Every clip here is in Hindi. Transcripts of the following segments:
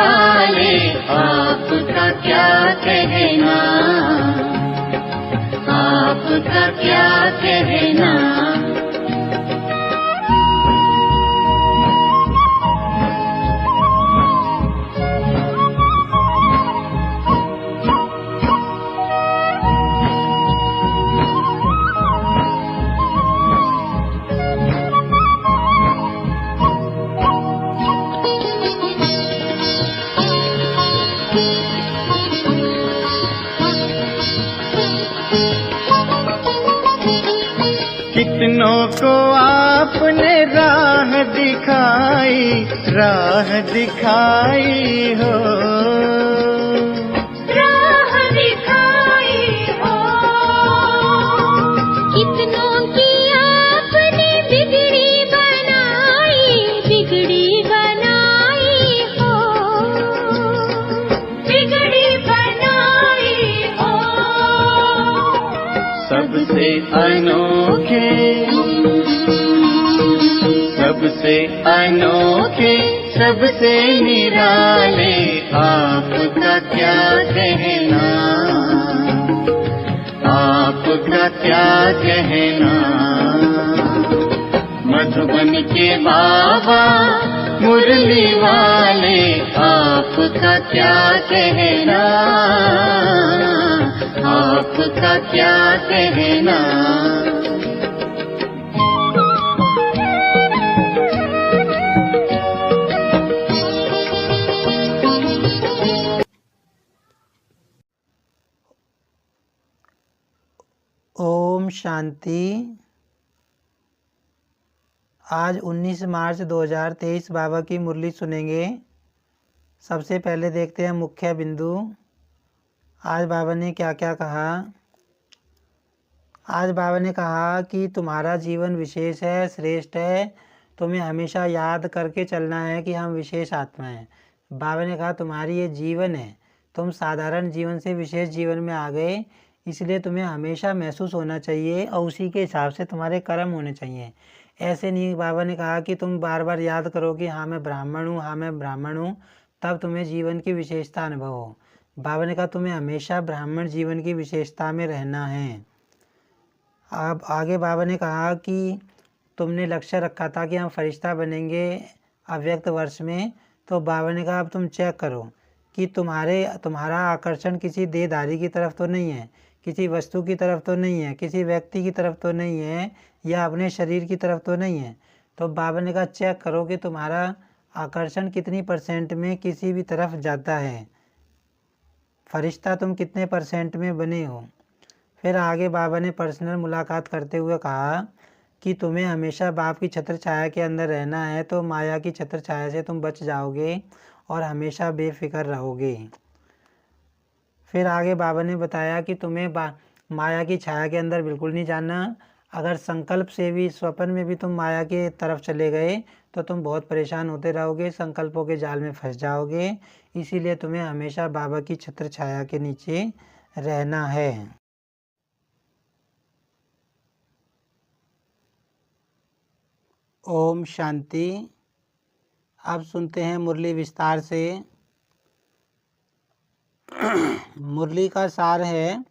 वाले आपका क्या कहना, आपका क्या कहना। कितनों को आपने राह दिखाई, राह दिखाई हो, राह दिखाई हो। कितनों की आपने बिगड़ी बनाई, बिगड़ी बनाई हो, बिगड़ी बनाई हो। सबसे अनोखे, सबसे अनोखे, सबसे निराले आपका क्या कहना, आपका क्या कहना। मधुबन के बाबा मुरली वाले आपका क्या कहना, आपका क्या कहना। ओम शांति। आज 19 मार्च 2023 बाबा की मुरली सुनेंगे। सबसे पहले देखते हैं मुख्य बिंदु। आज बाबा ने क्या क्या कहा। आज बाबा ने कहा कि तुम्हारा जीवन विशेष है, श्रेष्ठ है। तुम्हें हमेशा याद करके चलना है कि हम विशेष आत्मा हैं। बाबा ने कहा तुम्हारी ये जीवन है, तुम साधारण जीवन से विशेष जीवन में आ गए, इसलिए तुम्हें हमेशा महसूस होना चाहिए और उसी के हिसाब से तुम्हारे कर्म होने चाहिए। ऐसे नहीं, बाबा ने कहा कि तुम बार बार याद करो कि हाँ मैं ब्राह्मण हूँ, हाँ मैं ब्राह्मण हूँ, तब तुम्हें जीवन की विशेषता अनुभव हो। बाबा ने कहा तुम्हें हमेशा ब्राह्मण जीवन की विशेषता में रहना है। अब आगे बाबा ने कहा कि तुमने लक्ष्य रखा था कि हम फरिश्ता बनेंगे अव्यक्त वर्ष में, तो बाबा ने कहा अब तुम चेक करो कि तुम्हारा आकर्षण किसी देहधारी की तरफ तो नहीं है, किसी वस्तु की तरफ तो नहीं है, किसी व्यक्ति की तरफ तो नहीं है, या अपने शरीर की तरफ तो नहीं है। तो बाबा ने कहा चेक करो कि तुम्हारा आकर्षण कितनी % में किसी भी तरफ जाता है, फरिश्ता तुम कितने % में बने हो। फिर आगे बाबा ने पर्सनल मुलाकात करते हुए कहा कि तुम्हें हमेशा बाप की छत्र छाया के अंदर रहना है, तो माया की छत्र छाया से तुम बच जाओगे और हमेशा बेफिक्र रहोगे। फिर आगे बाबा ने बताया कि तुम्हें माया की छाया के अंदर बिल्कुल नहीं जाना। अगर संकल्प से भी, स्वप्न में भी तुम माया के तरफ चले गए तो तुम बहुत परेशान होते रहोगे, संकल्पों के जाल में फंस जाओगे। इसीलिए तुम्हें हमेशा बाबा की छत्र छाया के नीचे रहना है। ओम शांति। अब सुनते हैं मुरली विस्तार से। मुरली का सार है,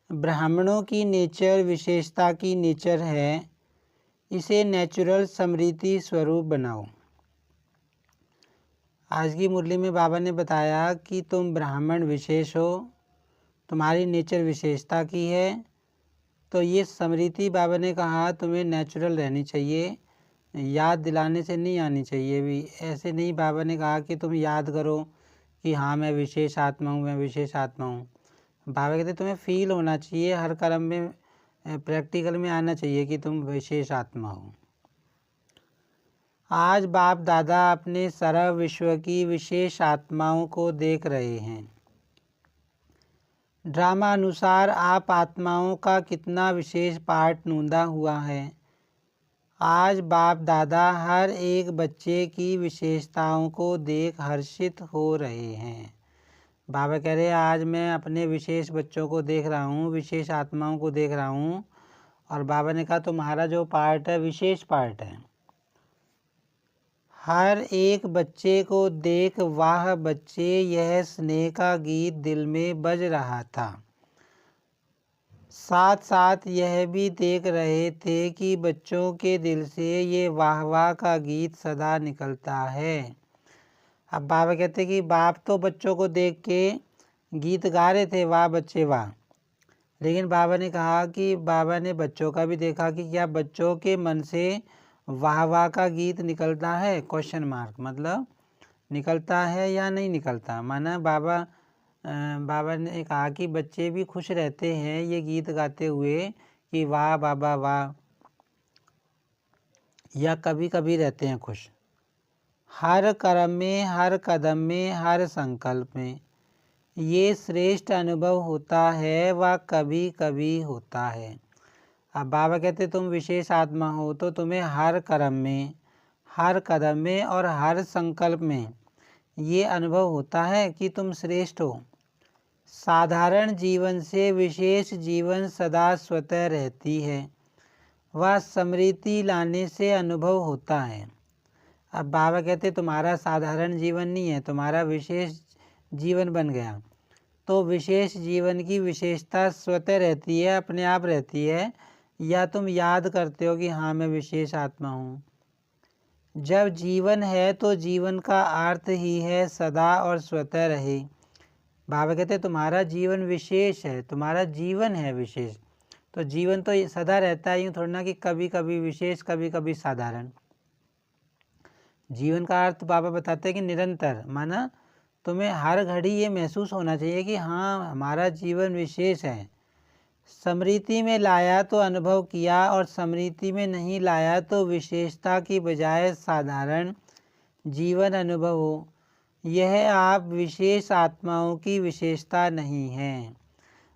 ब्राह्मणों की नेचर विशेषता की नेचर है, इसे नेचुरल स्मृति स्वरूप बनाओ। आज की मुरली में बाबा ने बताया कि तुम ब्राह्मण विशेष हो, तुम्हारी नेचर विशेषता की है, तो ये स्मृति बाबा ने कहा तुम्हें नेचुरल रहनी चाहिए, याद दिलाने से नहीं आनी चाहिए भी। ऐसे नहीं, बाबा ने कहा कि तुम याद करो कि हाँ मैं विशेष आत्मा हूँ, मैं विशेष आत्मा हूँ। बाबा कहते तुम्हें फील होना चाहिए, हर कर्म में प्रैक्टिकल में आना चाहिए कि तुम विशेष आत्मा हो। आज बाप दादा अपने सारा विश्व की विशेष आत्माओं को देख रहे हैं। ड्रामा अनुसार आप आत्माओं का कितना विशेष पार्ट नूंदा हुआ है। आज बाप दादा हर एक बच्चे की विशेषताओं को देख हर्षित हो रहे हैं। बाबा कह रहे हैं आज मैं अपने विशेष बच्चों को देख रहा हूँ, विशेष आत्माओं को देख रहा हूँ। और बाबा ने कहा तुम्हारा जो पार्ट है विशेष पार्ट है। हर एक बच्चे को देख वाह बच्चे, यह स्नेह का गीत दिल में बज रहा था। साथ साथ यह भी देख रहे थे कि बच्चों के दिल से ये वाह वाह का गीत सदा निकलता है। अब बाबा कहते कि बाप तो बच्चों को देख के गीत गा रहे थे, वाह बच्चे वाह, लेकिन बाबा ने कहा कि बाबा ने बच्चों का भी देखा कि क्या बच्चों के मन से वाह वाह का गीत निकलता है, क्वेश्चन मार्क, मतलब निकलता है या नहीं निकलता। माना बाबा ने कहा कि बच्चे भी खुश रहते हैं ये गीत गाते हुए कि वाह बाबा वाह, या कभी कभी रहते हैं खुश। हर कर्म में, हर कदम में, हर संकल्प में ये श्रेष्ठ अनुभव होता है, वह कभी कभी होता है। अब बाबा कहते तुम विशेष आत्मा हो तो तुम्हें हर कर्म में, हर कदम में और हर संकल्प में ये अनुभव होता है कि तुम श्रेष्ठ हो। साधारण जीवन से विशेष जीवन सदा स्वतः रहती है, वह स्मृति लाने से अनुभव होता है। अब बाबा कहते तुम्हारा साधारण जीवन नहीं है, तुम्हारा विशेष जीवन बन गया। तो विशेष जीवन की विशेषता स्वतः रहती है, अपने आप रहती है, या तुम याद करते हो कि हाँ मैं विशेष आत्मा हूँ। जब जीवन है तो जीवन का अर्थ ही है सदा और स्वतः रहे। बाबा कहते तुम्हारा जीवन विशेष है, तुम्हारा जीवन है विशेष, तो जीवन तो सदा रहता है, यूँ थोड़ा ना कि कभी कभी विशेष कभी कभी साधारण। जीवन का अर्थ बाबा बताते हैं कि निरंतर, माना तुम्हें हर घड़ी ये महसूस होना चाहिए कि हाँ हमारा जीवन विशेष है। स्मृति में लाया तो अनुभव किया, और स्मृति में नहीं लाया तो विशेषता की बजाय साधारण जीवन अनुभव हो। यह आप विशेष आत्माओं की विशेषता नहीं है।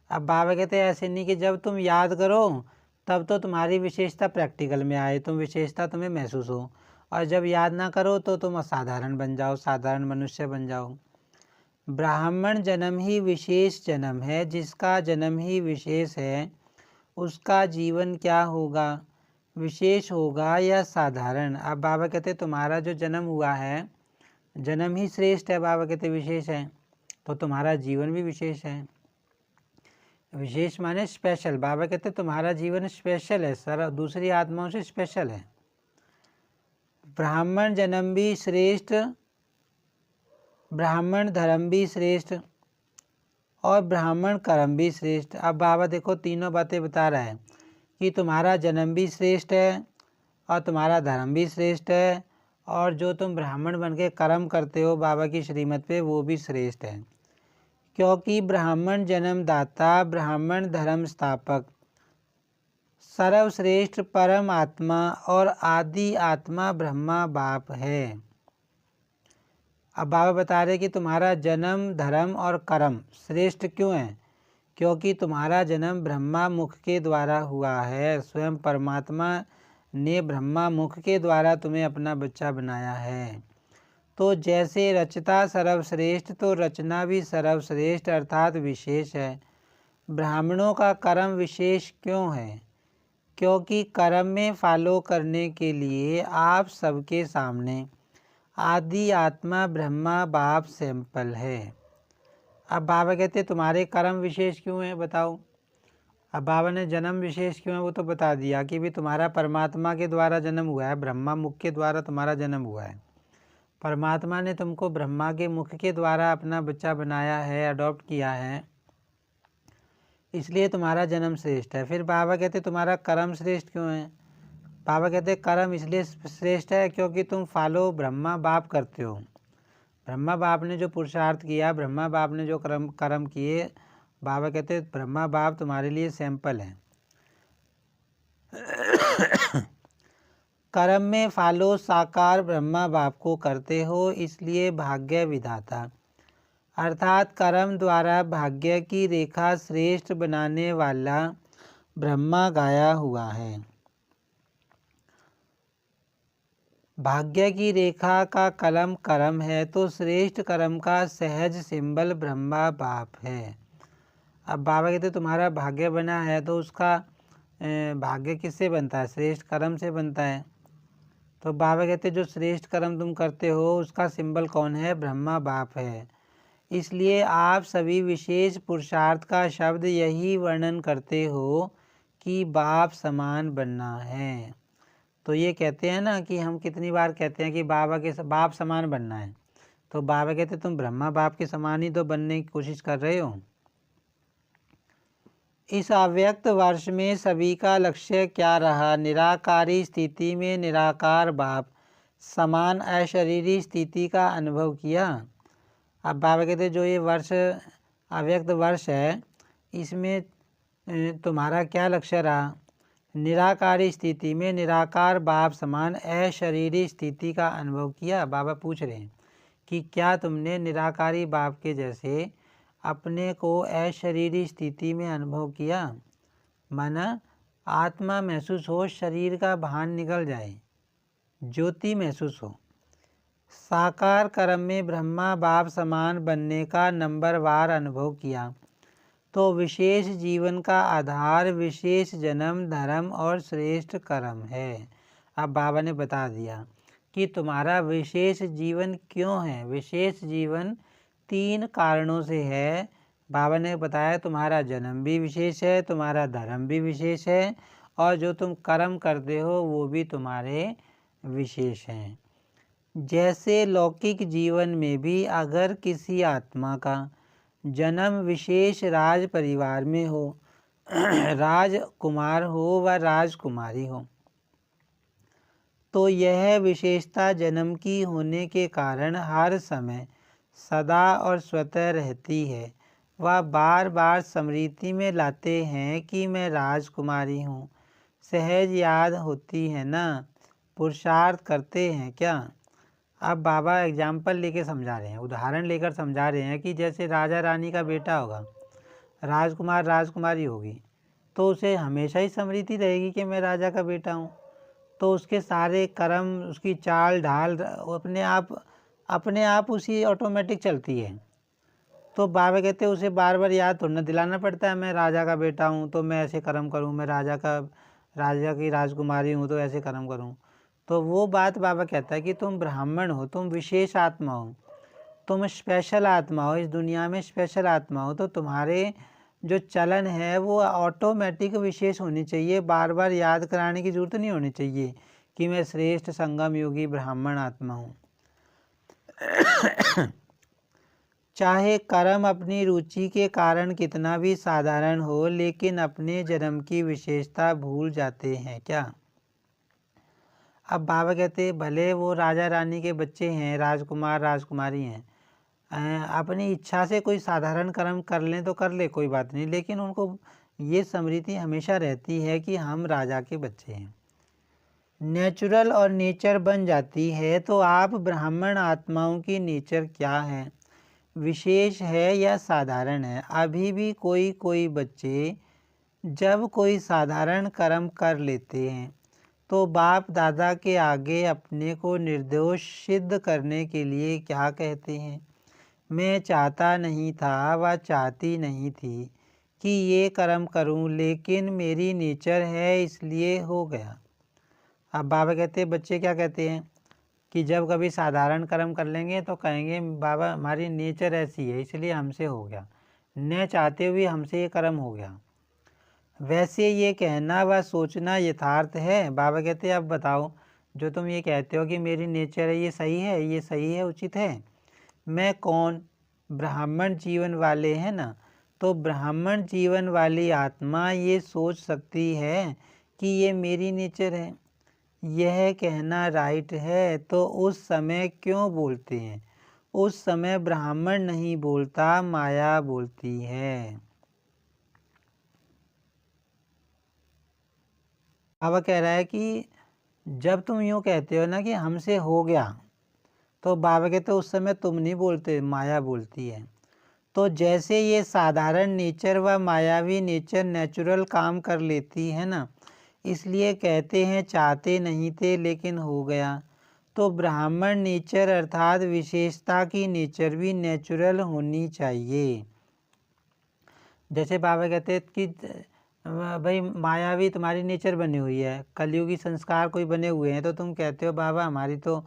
अब बाबा कहते हैं ऐसे नहीं कि जब तुम याद करो तब तो तुम्हारी विशेषता प्रैक्टिकल में आए, तुम विशेषता तुम्हें महसूस हो, और जब याद ना करो तो तुम असाधारण बन जाओ, साधारण मनुष्य बन जाओ। ब्राह्मण जन्म ही विशेष जन्म है, जिसका जन्म ही विशेष है उसका जीवन क्या होगा, विशेष होगा या साधारण। अब बाबा कहते तुम्हारा जो जन्म हुआ है जन्म ही श्रेष्ठ है, बाबा कहते विशेष है, तो तुम्हारा जीवन भी विशेष है। विशेष माने स्पेशल। बाबा कहते तुम्हारा जीवन स्पेशल है, सर दूसरी आत्माओं से स्पेशल है। ब्राह्मण जन्म भी श्रेष्ठ, ब्राह्मण धर्म भी श्रेष्ठ, और ब्राह्मण कर्म भी श्रेष्ठ। अब बाबा देखो तीनों बातें बता रहा है कि तुम्हारा जन्म भी श्रेष्ठ है, और तुम्हारा धर्म भी श्रेष्ठ है, और जो तुम ब्राह्मण बन के कर्म करते हो बाबा की श्रीमत पे वो भी श्रेष्ठ है। क्योंकि ब्राह्मण जन्मदाता, ब्राह्मण धर्म स्थापक, सर्वश्रेष्ठ परम आत्मा और आदि आत्मा ब्रह्मा बाप है। अब बाबा बता रहे कि तुम्हारा जन्म, धर्म और कर्म श्रेष्ठ क्यों है, क्योंकि तुम्हारा जन्म ब्रह्मा मुख के द्वारा हुआ है। स्वयं परमात्मा ने ब्रह्मा मुख के द्वारा तुम्हें अपना बच्चा बनाया है। तो जैसे रचता सर्वश्रेष्ठ तो रचना भी सर्वश्रेष्ठ अर्थात विशेष है। ब्राह्मणों का कर्म विशेष क्यों है, क्योंकि कर्म में फॉलो करने के लिए आप सबके सामने आदि आत्मा ब्रह्मा बाप सैंपल है। अब बाबा कहते तुम्हारे कर्म विशेष क्यों है बताओ। अब बाबा ने जन्म विशेष क्यों है वो तो बता दिया कि भी तुम्हारा परमात्मा के द्वारा जन्म हुआ है, ब्रह्मा मुख के द्वारा तुम्हारा जन्म हुआ है। परमात्मा ने तुमको ब्रह्मा के मुख के द्वारा अपना बच्चा बनाया है, अडॉप्ट किया है, इसलिए तुम्हारा जन्म श्रेष्ठ है। फिर बाबा कहते तुम्हारा कर्म श्रेष्ठ क्यों है। बाबा कहते कर्म इसलिए श्रेष्ठ है क्योंकि तुम फॉलो ब्रह्मा बाप करते हो। ब्रह्मा बाप ने जो पुरुषार्थ किया, ब्रह्मा बाप ने जो कर्म किए, बाबा कहते ब्रह्मा बाप तुम्हारे लिए सैंपल है। कर्म में फॉलो साकार ब्रह्मा बाप को करते हो, इसलिए भाग्य विधाता अर्थात कर्म द्वारा भाग्य की रेखा श्रेष्ठ बनाने वाला ब्रह्मा गाया हुआ है। भाग्य की रेखा का कलम कर्म है, तो श्रेष्ठ कर्म का सहज सिंबल ब्रह्मा बाप है। अब बाबा कहते तुम्हारा भाग्य बना है, तो उसका भाग्य किससे बनता है, श्रेष्ठ कर्म से बनता है। तो बाबा कहते जो श्रेष्ठ कर्म तुम करते हो उसका सिंबल कौन है? ब्रह्मा बाप है। इसलिए आप सभी विशेष पुरुषार्थ का शब्द यही वर्णन करते हो कि बाप समान बनना है। तो ये कहते हैं ना कि हम कितनी बार कहते हैं कि बाप समान बनना है, तो बाबा कहते तुम ब्रह्मा बाप के समान ही तो बनने की कोशिश कर रहे हो। इस अव्यक्त वर्ष में सभी का लक्ष्य क्या रहा? निराकारी स्थिति में निराकार बाप समान अशरीरी स्थिति का अनुभव किया। अब बाबा कहते जो ये वर्ष अव्यक्त वर्ष है इसमें तुम्हारा क्या लक्ष्य रहा? निराकारी स्थिति में निराकार बाप समान अशरीरी स्थिति का अनुभव किया। बाबा पूछ रहे हैं कि क्या तुमने निराकारी बाप के जैसे अपने को अशरीरी स्थिति में अनुभव किया? माना आत्मा महसूस हो, शरीर का भान निकल जाए, ज्योति महसूस हो। साकार कर्म में ब्रह्मा बाप समान बनने का नंबरवार अनुभव किया। तो विशेष जीवन का आधार विशेष जन्म, धर्म और श्रेष्ठ कर्म है। अब बाबा ने बता दिया कि तुम्हारा विशेष जीवन क्यों है। विशेष जीवन 3 कारणों से है। बाबा ने बताया तुम्हारा जन्म भी विशेष है, तुम्हारा धर्म भी विशेष है, और जो तुम कर्म करते हो वो भी तुम्हारे विशेष हैं। जैसे लौकिक जीवन में भी अगर किसी आत्मा का जन्म विशेष राज परिवार में हो, राजकुमार हो व राजकुमारी हो, तो यह विशेषता जन्म की होने के कारण हर समय सदा और स्वतः रहती है। वह बार बार स्मृति में लाते हैं कि मैं राजकुमारी हूँ। सहज याद होती है ना? पुरुषार्थ करते हैं क्या? अब बाबा एग्जाम्पल लेके समझा रहे हैं, उदाहरण लेकर समझा रहे हैं कि जैसे राजा रानी का बेटा होगा, राजकुमार राजकुमारी होगी, तो उसे हमेशा ही स्मृति रहेगी कि मैं राजा का बेटा हूँ। तो उसके सारे कर्म, उसकी चाल ढाल अपने आप उसी ऑटोमेटिक चलती है। तो बाबा कहते हैं उसे बार बार याद थोड़ा दिलाना पड़ता है, मैं राजा का बेटा हूँ तो मैं ऐसे कर्म करूँ, मैं राजा की राजकुमारी हूँ तो ऐसे कर्म करूँ। तो वो बात बाबा कहता है कि तुम ब्राह्मण हो, तुम विशेष आत्मा हो, तुम स्पेशल आत्मा हो, इस दुनिया में स्पेशल आत्मा हो, तो तुम्हारे जो चलन है वो ऑटोमेटिक विशेष होनी चाहिए। बार बार याद कराने की ज़रूरत नहीं होनी चाहिए कि मैं श्रेष्ठ संगम योगी ब्राह्मण आत्मा हूँ। चाहे कर्म अपनी रुचि के कारण कितना भी साधारण हो, लेकिन अपने जन्म की विशेषता भूल जाते हैं क्या? अब बाबा कहते भले वो राजा रानी के बच्चे हैं, राजकुमार राजकुमारी हैं, अपनी इच्छा से कोई साधारण कर्म कर लें तो कर ले, कोई बात नहीं, लेकिन उनको ये स्मृति हमेशा रहती है कि हम राजा के बच्चे हैं। नेचुरल और नेचर बन जाती है। तो आप ब्राह्मण आत्माओं की नेचर क्या है? विशेष है या साधारण है? अभी भी कोई बच्चे जब कोई साधारण कर्म कर लेते हैं तो बाप दादा के आगे अपने को निर्दोष सिद्ध करने के लिए क्या कहते हैं? मैं चाहता नहीं था व चाहती नहीं थी कि ये कर्म करूं, लेकिन मेरी नेचर है इसलिए हो गया। अब बाबा कहते हैं बच्चे क्या कहते हैं कि जब कभी साधारण कर्म कर लेंगे तो कहेंगे बाबा हमारी नेचर ऐसी है इसलिए हमसे हो गया, न चाहते हुए हमसे ये कर्म हो गया। वैसे ये कहना व सोचना यथार्थ है? बाबा कहते हैं अब बताओ, जो तुम ये कहते हो कि मेरी नेचर है, ये सही है? ये सही है, उचित है? मैं कौन? ब्राह्मण जीवन वाले हैं ना, तो ब्राह्मण जीवन वाली आत्मा ये सोच सकती है कि ये मेरी नेचर है, यह कहना राइट है, तो उस समय क्यों बोलते हैं? उस समय ब्राह्मण नहीं बोलता, माया बोलती है। बाबा कह रहा है कि जब तुम यूँ कहते हो ना कि हमसे हो गया, तो बाबा कहते उस समय तुम नहीं बोलते, माया बोलती है। तो जैसे ये साधारण नेचर व मायावी नेचर नेचुरल काम कर लेती है ना, इसलिए कहते हैं चाहते नहीं थे लेकिन हो गया। तो ब्राह्मण नेचर अर्थात विशेषता की नेचर भी नेचुरल होनी चाहिए। जैसे बाबा कहते हैं कि भाई मायावी तुम्हारी नेचर बनी हुई है, कलयुगी संस्कार कोई बने हुए हैं, तो तुम कहते हो बाबा हमारी तो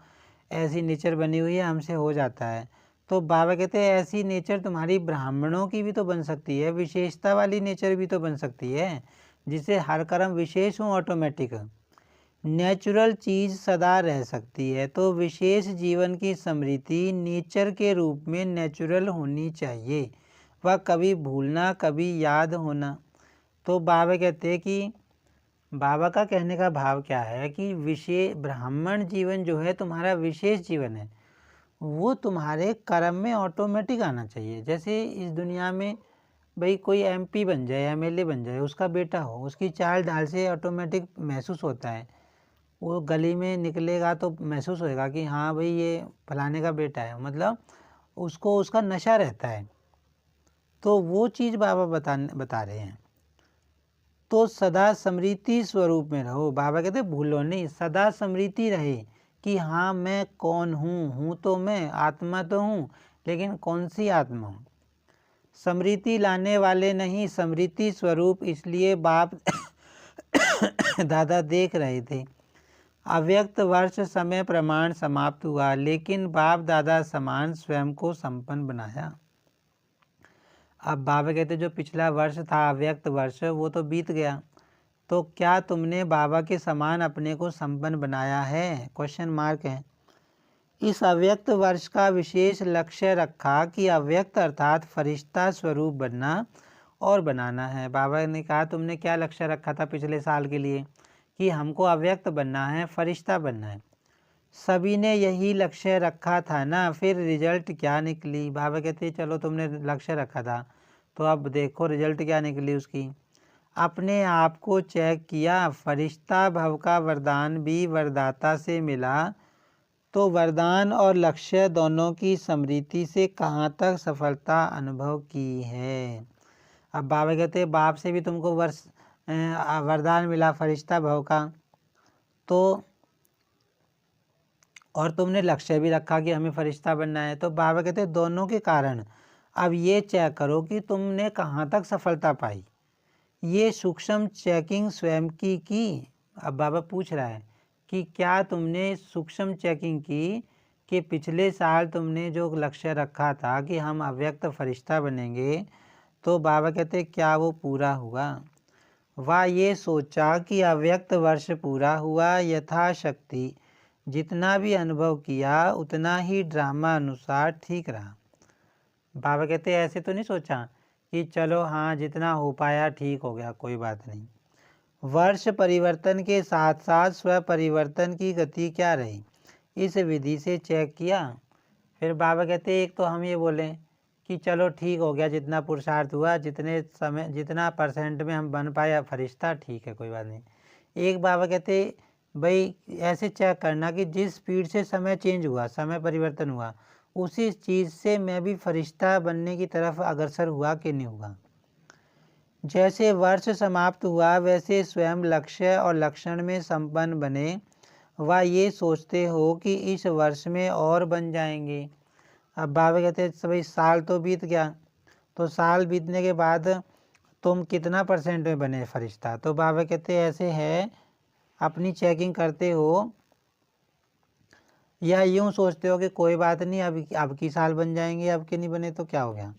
ऐसी नेचर बनी हुई है, हमसे हो जाता है। तो बाबा कहते हैं ऐसी नेचर तुम्हारी ब्राह्मणों की भी तो बन सकती है, विशेषता वाली नेचर भी तो बन सकती है, जिससे हर कर्म विशेष हो, ऑटोमेटिक नेचुरल चीज़ सदा रह सकती है। तो विशेष जीवन की स्मृति नेचर के रूप में नेचुरल होनी चाहिए, वह कभी भूलना कभी याद होना। तो बाबा कहते हैं कि बाबा का कहने का भाव क्या है कि विशेष ब्राह्मण जीवन जो है तुम्हारा विशेष जीवन है, वो तुम्हारे कर्म में ऑटोमेटिक आना चाहिए। जैसे इस दुनिया में भाई कोई एमपी बन जाए, एमएलए बन जाए, उसका बेटा हो, उसकी चाल ढाल से ऑटोमेटिक महसूस होता है, वो गली में निकलेगा तो महसूस होएगा कि हाँ भाई ये फलाने का बेटा है, मतलब उसको उसका नशा रहता है। तो वो चीज़ बाबा बता रहे हैं। तो सदा स्मृति स्वरूप में रहो। बाबा कहते भूलो नहीं, सदा स्मृति रहे कि हाँ मैं कौन हूँ तो मैं आत्मा तो हूँ, लेकिन कौन सी आत्मा हूँ। स्मृति लाने वाले नहीं, स्मृति स्वरूप। इसलिए बाप दादा देख रहे थे। अव्यक्त वर्ष समय प्रमाण समाप्त हुआ, लेकिन बाप दादा समान स्वयं को संपन्न बनाया। अब बाबा कहते जो पिछला वर्ष था अव्यक्त वर्ष, वो तो बीत गया, तो क्या तुमने बाबा के समान अपने को संपन्न बनाया है? क्वेश्चन मार्क है। इस अव्यक्त वर्ष का विशेष लक्ष्य रखा कि अव्यक्त अर्थात फरिश्ता स्वरूप बनना और बनाना है। बाबा ने कहा तुमने क्या लक्ष्य रखा था पिछले साल के लिए कि हमको अव्यक्त बनना है, फरिश्ता बनना है। सभी ने यही लक्ष्य रखा था ना, फिर रिजल्ट क्या निकली? बाबा कहते चलो तुमने लक्ष्य रखा था, तो अब देखो रिजल्ट क्या निकली उसकी। अपने आप को चेक किया, फरिश्ता भव का वरदान भी वरदाता से मिला, तो वरदान और लक्ष्य दोनों की स्मृति से कहाँ तक सफलता अनुभव की है। अब बाबा कहते बाप से भी तुमको वरदान मिला फरिश्ता भव का, तो और तुमने लक्ष्य भी रखा कि हमें फरिश्ता बनना है। तो बाबा कहते दोनों के कारण अब ये चेक करो कि तुमने कहाँ तक सफलता पाई। ये सूक्ष्म चेकिंग स्वयं की। अब बाबा पूछ रहा है कि क्या तुमने सूक्ष्म चेकिंग की कि पिछले साल तुमने जो लक्ष्य रखा था कि हम अव्यक्त फरिश्ता बनेंगे, तो बाबा कहते क्या वो पूरा हुआ? वह ये सोचा कि अव्यक्त वर्ष पूरा हुआ, यथाशक्ति जितना भी अनुभव किया उतना ही ड्रामा अनुसार ठीक रहा। बाबा कहते ऐसे तो नहीं सोचा कि चलो हाँ जितना हो पाया ठीक हो गया, कोई बात नहीं। वर्ष परिवर्तन के साथ साथ स्व परिवर्तन की गति क्या रही, इस विधि से चेक किया। फिर बाबा कहते एक तो हम ये बोलें कि चलो ठीक हो गया, जितना पुरुषार्थ हुआ, जितने समय जितना % में हम बन पाए फरिश्ता, ठीक है कोई बात नहीं। एक बाबा कहते भाई ऐसे चेक करना कि जिस स्पीड से समय चेंज हुआ, समय परिवर्तन हुआ, उसी चीज़ से मैं भी फरिश्ता बनने की तरफ अग्रसर हुआ कि नहीं हुआ। जैसे वर्ष समाप्त हुआ वैसे स्वयं लक्ष्य और लक्षण में संपन्न बने, व ये सोचते हो कि इस वर्ष में और बन जाएंगे। अब बाबा कहते हैं भाई साल तो बीत गया, तो साल बीतने के बाद तुम कितना % में बने फरिश्ता? तो बाबा कहते ऐसे है, अपनी चेकिंग करते हो या यूँ सोचते हो कि कोई बात नहीं अब की साल बन जाएंगे, अब के नहीं बने तो क्या हो गया।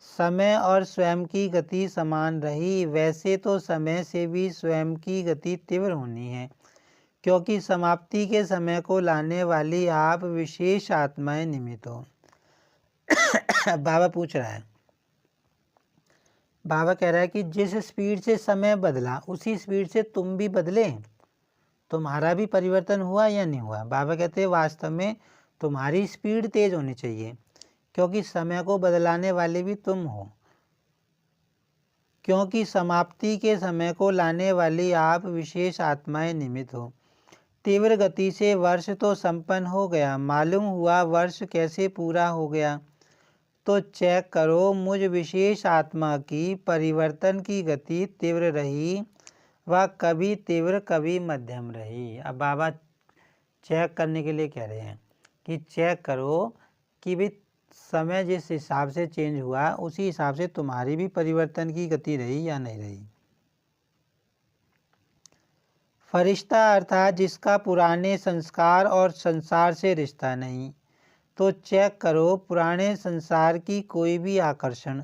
समय और स्वयं की गति समान रही, वैसे तो समय से भी स्वयं की गति तीव्र होनी है, क्योंकि समाप्ति के समय को लाने वाली आप विशेष आत्माएं निमित्त हो। बाबा पूछ रहा है, बाबा कह रहा है कि जिस स्पीड से समय बदला उसी स्पीड से तुम भी बदले, तुम्हारा भी परिवर्तन हुआ या नहीं हुआ? बाबा कहते हैं वास्तव में तुम्हारी स्पीड तेज होनी चाहिए, क्योंकि समय को बदलाने वाले भी तुम हो, क्योंकि समाप्ति के समय को लाने वाली आप विशेष आत्माएं निमित्त हो। तीव्र गति से वर्ष तो संपन्न हो गया, मालूम हुआ वर्ष कैसे पूरा हो गया, तो चेक करो मुझ विशेष आत्मा की परिवर्तन की गति तीव्र रही, वह कभी तीव्र कभी मध्यम रही। अब बाबा चेक करने के लिए कह रहे हैं कि चेक करो कि भाई समय जिस हिसाब से चेंज हुआ उसी हिसाब से तुम्हारी भी परिवर्तन की गति रही या नहीं रही। फरिश्ता अर्थात जिसका पुराने संस्कार और संसार से रिश्ता नहीं। तो चेक करो पुराने संसार की कोई भी आकर्षण,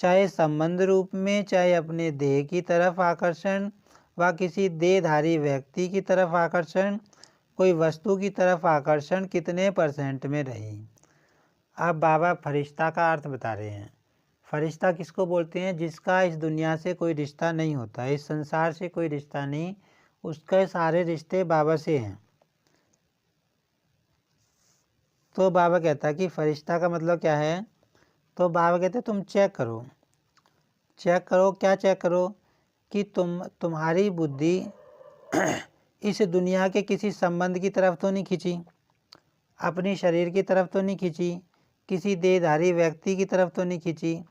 चाहे संबंध रूप में, चाहे अपने देह की तरफ आकर्षण व किसी देहधारी व्यक्ति की तरफ आकर्षण, कोई वस्तु की तरफ आकर्षण कितने % में रही। अब बाबा फरिश्ता का अर्थ बता रहे हैं। फरिश्ता किसको बोलते हैं? जिसका इस दुनिया से कोई रिश्ता नहीं होता, इस संसार से कोई रिश्ता नहीं, उसके सारे रिश्ते बाबा से हैं। तो बाबा कहता है कि फरिश्ता का मतलब क्या है? तो बाबा कहते हैं तुम चेक करो। क्या चेक करो? कि तुम्हारी बुद्धि इस दुनिया के किसी संबंध की तरफ तो नहीं खींची, अपनी शरीर की तरफ तो नहीं खींची, किसी देहधारी व्यक्ति की तरफ तो नहीं खींची,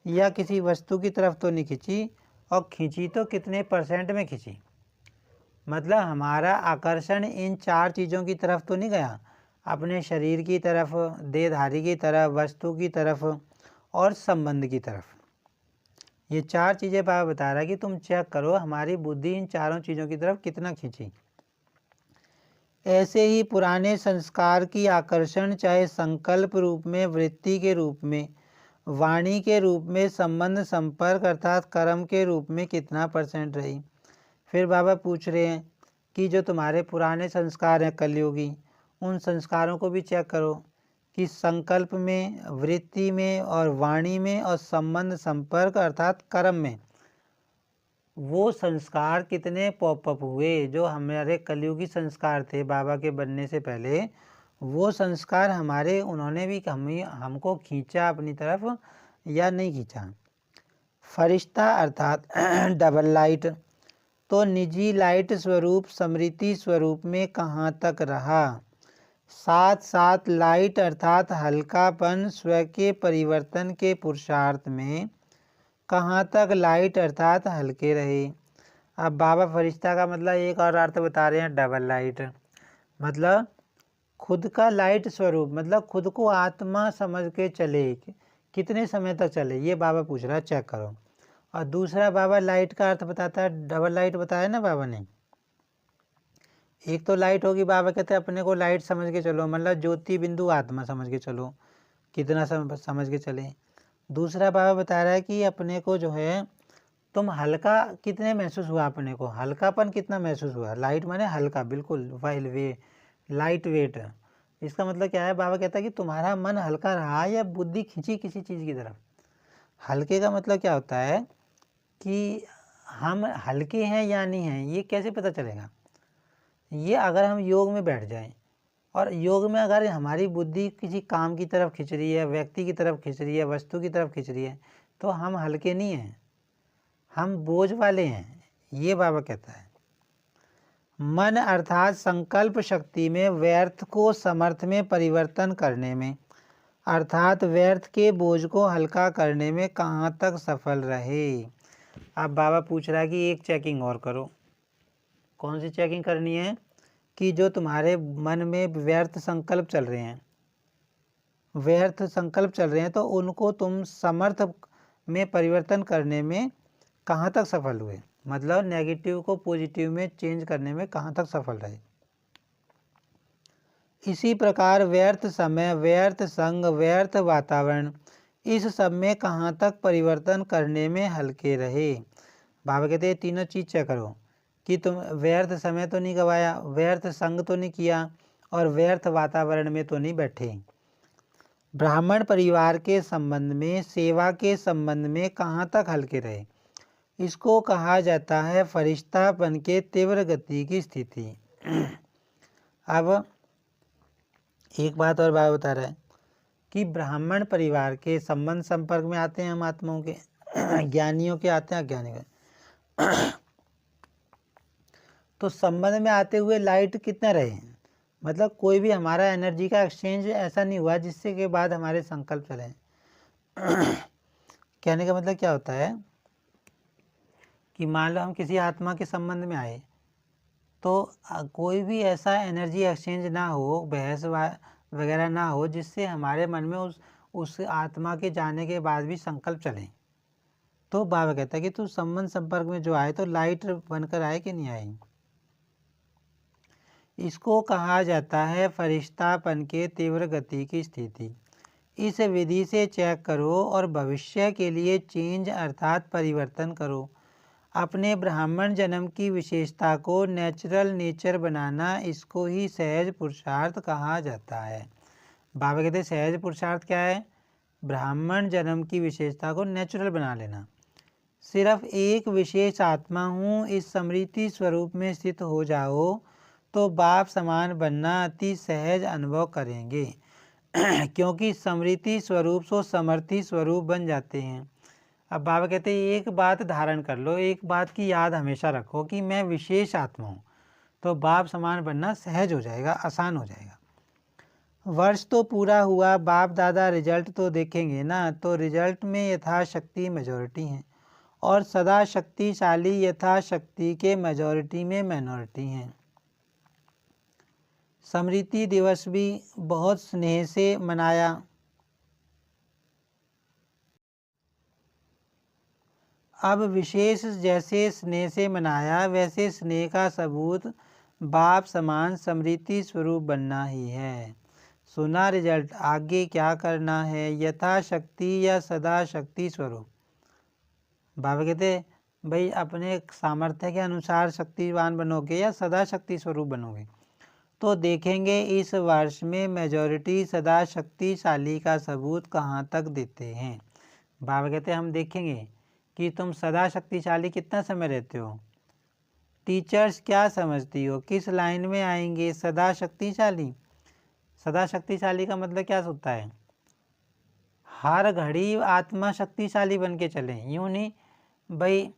या किसी वस्तु की तरफ तो नहीं खींची, और खींची तो कितने % में खींची। मतलब हमारा आकर्षण इन 4 चीज़ों की तरफ तो नहीं गया, अपने शरीर की तरफ, देहधारी की तरफ, वस्तु की तरफ और संबंध की तरफ। ये 4 चीज़ें बाबा बता रहा है कि तुम चेक करो हमारी बुद्धि इन चारों चीज़ों की तरफ कितना खींची। ऐसे ही पुराने संस्कार की आकर्षण चाहे संकल्प रूप में, वृत्ति के रूप में, वाणी के रूप में, संबंध संपर्क अर्थात कर्म के रूप में कितना % रही। फिर बाबा पूछ रहे हैं कि जो तुम्हारे पुराने संस्कार हैं कलयुगी, उन संस्कारों को भी चेक करो कि संकल्प में, वृत्ति में और वाणी में और संबंध संपर्क अर्थात कर्म में वो संस्कार कितने पॉपअप हुए। जो हमारे कलयुगी संस्कार थे बाबा के बनने से पहले, वो संस्कार हमारे उन्होंने भी हमको खींचा अपनी तरफ या नहीं खींचा। फरिश्ता अर्थात डबल लाइट, तो निजी लाइट स्वरूप स्मृति स्वरूप में कहाँ तक रहा। साथ साथ लाइट अर्थात हल्कापन स्व के परिवर्तन के पुरुषार्थ में कहाँ तक लाइट अर्थात हल्के रहे। अब बाबा फरिश्ता का मतलब एक और अर्थ बता रहे हैं, डबल लाइट मतलब खुद का लाइट स्वरूप, मतलब खुद को आत्मा समझ के चले, कितने समय तक चले, ये बाबा पूछ रहा है, चेक करो। और दूसरा बाबा लाइट का अर्थ बताता है, डबल लाइट बताया ना बाबा ने। एक तो लाइट होगी, बाबा कहते हैं अपने को लाइट समझ के चलो, मतलब ज्योति बिंदु आत्मा समझ के चलो, कितना समझ के चले। दूसरा बाबा बता रहा है कि अपने को जो है तुम हल्का कितने महसूस हुआ, अपने को हल्कापन कितना महसूस हुआ। लाइट माने हल्का, बिल्कुल लाइट वेट। इसका मतलब क्या है? बाबा कहता है कि तुम्हारा मन हल्का रहा या बुद्धि खींची किसी चीज़ की तरफ। हल्के का मतलब क्या होता है कि हम हल्के हैं या नहीं हैं, ये कैसे पता चलेगा? ये अगर हम योग में बैठ जाएं और योग में अगर हमारी बुद्धि किसी काम की तरफ खिंच रही है, व्यक्ति की तरफ खिंच रही है, वस्तु की तरफ खिंच रही है, तो हम हल्के नहीं हैं, हम बोझ वाले हैं, ये बाबा कहता है। मन अर्थात संकल्प शक्ति में व्यर्थ को समर्थ में परिवर्तन करने में अर्थात व्यर्थ के बोझ को हल्का करने में कहाँ तक सफल रहे। अब बाबा पूछ रहा है कि एक चेकिंग और करो। कौन सी चेकिंग करनी है? कि जो तुम्हारे मन में व्यर्थ संकल्प चल रहे हैं, तो उनको तुम समर्थ में परिवर्तन करने में कहाँ तक सफल हुए, मतलब नेगेटिव को पॉजिटिव में चेंज करने में कहाँ तक सफल रहे। इसी प्रकार व्यर्थ समय, व्यर्थ संग, व्यर्थ वातावरण, इस सब में कहाँ तक परिवर्तन करने में हल्के रहे। बाबा कहते हैं तीनों चीज़ चेक करो कि तुम व्यर्थ समय तो नहीं गवाया, व्यर्थ संग तो नहीं किया और व्यर्थ वातावरण में तो नहीं बैठे। ब्राह्मण परिवार के संबंध में, सेवा के संबंध में कहाँ तक हल्के रहे। इसको कहा जाता है फरिश्तापन के तीव्र गति की स्थिति। अब एक बात और बाबा बता रहा है कि ब्राह्मण परिवार के संबंध संपर्क में आते हैं हम आत्माओं के, ज्ञानियों के आते हैं, अज्ञानी के। तो संबंध में आते हुए लाइट कितना रहे, मतलब कोई भी हमारा एनर्जी का एक्सचेंज ऐसा नहीं हुआ जिससे के बाद हमारे संकल्प चले। कहने का मतलब क्या होता है कि मान लो हम किसी आत्मा के संबंध में आए, तो कोई भी ऐसा एनर्जी एक्सचेंज ना हो, बहस वगैरह ना हो, जिससे हमारे मन में उस आत्मा के जाने के बाद भी संकल्प चले। तो बाबा कहता है कि तू संबंध संपर्क में जो आए तो लाइट बनकर आए कि नहीं आए। इसको कहा जाता है फरिश्तापन के तीव्र गति की स्थिति। इस विधि से चेक करो और भविष्य के लिए चेंज अर्थात परिवर्तन करो। अपने ब्राह्मण जन्म की विशेषता को नेचुरल नेचर बनाना, इसको ही सहज पुरुषार्थ कहा जाता है। बाबा कहते सहज पुरुषार्थ क्या है? ब्राह्मण जन्म की विशेषता को नेचुरल बना लेना। सिर्फ एक विशेष आत्मा हूँ इस स्मृति स्वरूप में स्थित हो जाओ तो बाप समान बनना अति सहज अनुभव करेंगे क्योंकि स्मृति स्वरूप सो समर्थी स्वरूप बन जाते हैं। अब बाबा कहते हैं एक बात धारण कर लो, एक बात की याद हमेशा रखो कि मैं विशेष आत्मा हूँ, तो बाप समान बनना सहज हो जाएगा, आसान हो जाएगा। वर्ष तो पूरा हुआ, बाप दादा रिजल्ट तो देखेंगे ना, तो रिजल्ट में यथाशक्ति मेजॉरिटी हैं और सदा शक्तिशाली यथाशक्ति के मेजॉरिटी में माइनॉरिटी हैं। स्मृति दिवस भी बहुत स्नेह से मनाया। अब विशेष जैसे स्नेह से मनाया वैसे स्नेह का सबूत बाप समान स्मृति स्वरूप बनना ही है। सुना रिजल्ट, आगे क्या करना है? यथाशक्ति या सदा शक्ति स्वरूप। बाबा कहते भाई अपने सामर्थ्य के अनुसार शक्तिवान बनोगे या सदा शक्ति स्वरूप बनोगे। तो देखेंगे इस वर्ष में मेजॉरिटी सदा शक्तिशाली का सबूत कहाँ तक देते हैं। बाबा कहते हम देखेंगे कि तुम सदा शक्तिशाली कितना समय रहते हो। टीचर्स क्या समझती हो, किस लाइन में आएंगे? सदा शक्तिशाली। सदा शक्तिशाली का मतलब क्या होता है? हर घड़ी आत्मा शक्तिशाली बन के चले। यूँ नहीं भाई